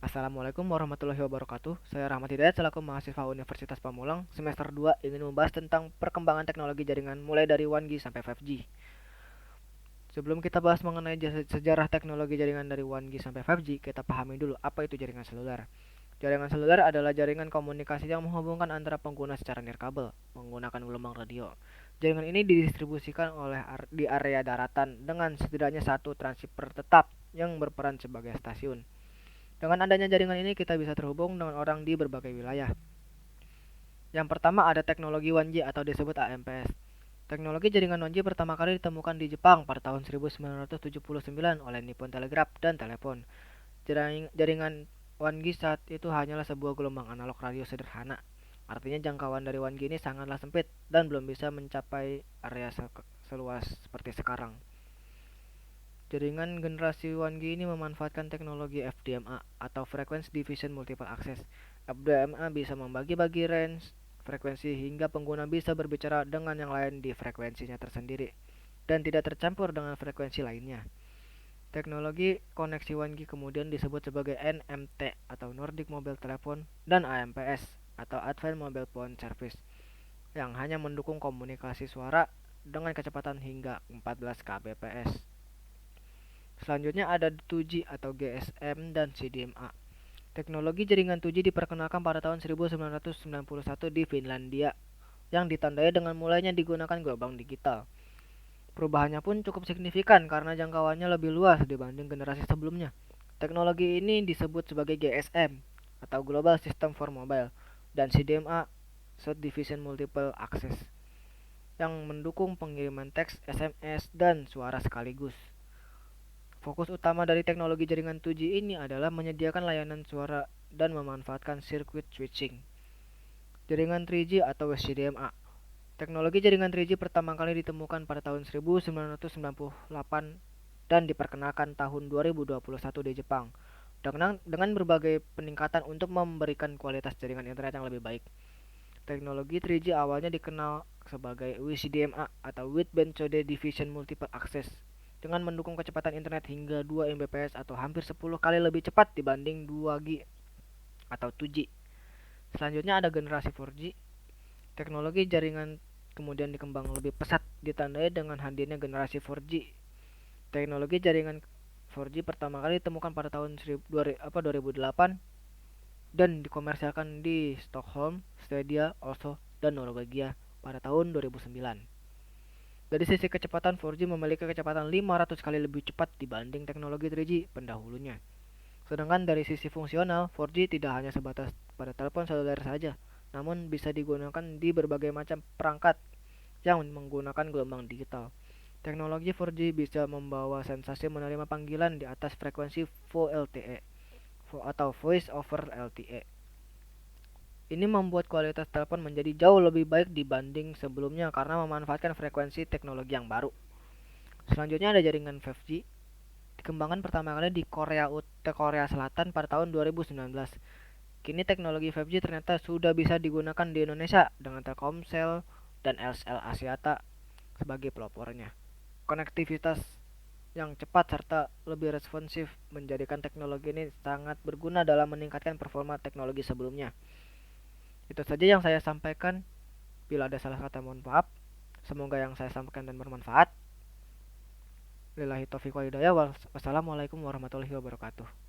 Assalamualaikum warahmatullahi wabarakatuh. Saya Rahmat Hidayat selaku mahasiswa Universitas Pamulang semester 2 ingin membahas tentang perkembangan teknologi jaringan mulai dari 1G sampai 5G. Sebelum kita bahas mengenai sejarah teknologi jaringan dari 1G sampai 5G, kita pahami dulu apa itu jaringan seluler. Jaringan seluler adalah jaringan komunikasi yang menghubungkan antara pengguna secara nirkabel menggunakan gelombang radio. Jaringan ini didistribusikan di area daratan dengan setidaknya satu transceiver tetap yang berperan sebagai stasiun. Dengan adanya jaringan ini kita bisa terhubung dengan orang di berbagai wilayah. Yang pertama ada teknologi 1G atau disebut AMPS. Teknologi jaringan 1G pertama kali ditemukan di Jepang pada tahun 1979 oleh Nippon Telegraph dan Telepon. Jaringan 1G saat itu hanyalah sebuah gelombang analog radio sederhana. Artinya jangkauan dari 1G ini sangatlah sempit dan belum bisa mencapai area seluas seperti sekarang. Jaringan generasi 1G ini memanfaatkan teknologi FDMA atau Frequency Division Multiple Access. FDMA bisa membagi-bagi range frekuensi hingga pengguna bisa berbicara dengan yang lain di frekuensinya tersendiri dan tidak tercampur dengan frekuensi lainnya. Teknologi koneksi 1G kemudian disebut sebagai NMT atau Nordic Mobile Telephone dan AMPS atau Advanced Mobile Phone Service yang hanya mendukung komunikasi suara dengan kecepatan hingga 14 kbps. Selanjutnya ada 2G atau GSM dan CDMA. Teknologi jaringan 2G diperkenalkan pada tahun 1991 di Finlandia yang ditandai dengan mulainya digunakan gelombang digital. Perubahannya pun cukup signifikan karena jangkauannya lebih luas dibanding generasi sebelumnya. Teknologi ini disebut sebagai GSM atau Global System for Mobile dan CDMA Short Division Multiple Access yang mendukung pengiriman teks, SMS, dan suara sekaligus. Fokus utama dari teknologi jaringan 2G ini adalah menyediakan layanan suara dan memanfaatkan sirkuit switching. Jaringan 3G atau CDMA. Teknologi jaringan 3G pertama kali ditemukan pada tahun 1998 dan diperkenalkan tahun 2021 di Jepang dengan berbagai peningkatan untuk memberikan kualitas jaringan internet yang lebih baik. Teknologi 3G awalnya dikenal sebagai WCDMA atau Wideband Short Division Multiple Access dengan mendukung kecepatan internet hingga 2 Mbps atau hampir 10 kali lebih cepat dibanding 2G atau 2G. Selanjutnya ada generasi 4G. Teknologi jaringan kemudian dikembang lebih pesat ditandai dengan hadirnya generasi 4G. Teknologi jaringan 4G pertama kali ditemukan pada tahun 2008 dan dikomersialkan di Stockholm, Swedia, Oslo, dan Norwegia pada tahun 2009. Dari sisi kecepatan, 4G memiliki kecepatan 500 kali lebih cepat dibanding teknologi 3G pendahulunya. Sedangkan dari sisi fungsional, 4G tidak hanya sebatas pada telepon seluler saja, namun bisa digunakan di berbagai macam perangkat yang menggunakan gelombang digital. Teknologi 4G bisa membawa sensasi menerima panggilan di atas frekuensi VoLTE atau Voice over LTE. Ini membuat kualitas telepon menjadi jauh lebih baik dibanding sebelumnya karena memanfaatkan frekuensi teknologi yang baru. Selanjutnya ada jaringan 5G. Dikembangkan pertama kali di Korea Selatan pada tahun 2019. Kini teknologi 5G ternyata sudah bisa digunakan di Indonesia dengan Telkomsel dan LSL Axiata sebagai pelopornya. Konektivitas yang cepat serta lebih responsif menjadikan teknologi ini sangat berguna dalam meningkatkan performa teknologi sebelumnya. Itu saja yang saya sampaikan. Bila ada salah kata mohon maaf. Semoga yang saya sampaikan dan bermanfaat. Lillahi taufiq wal hidayah. Wassalamualaikum warahmatullahi wabarakatuh.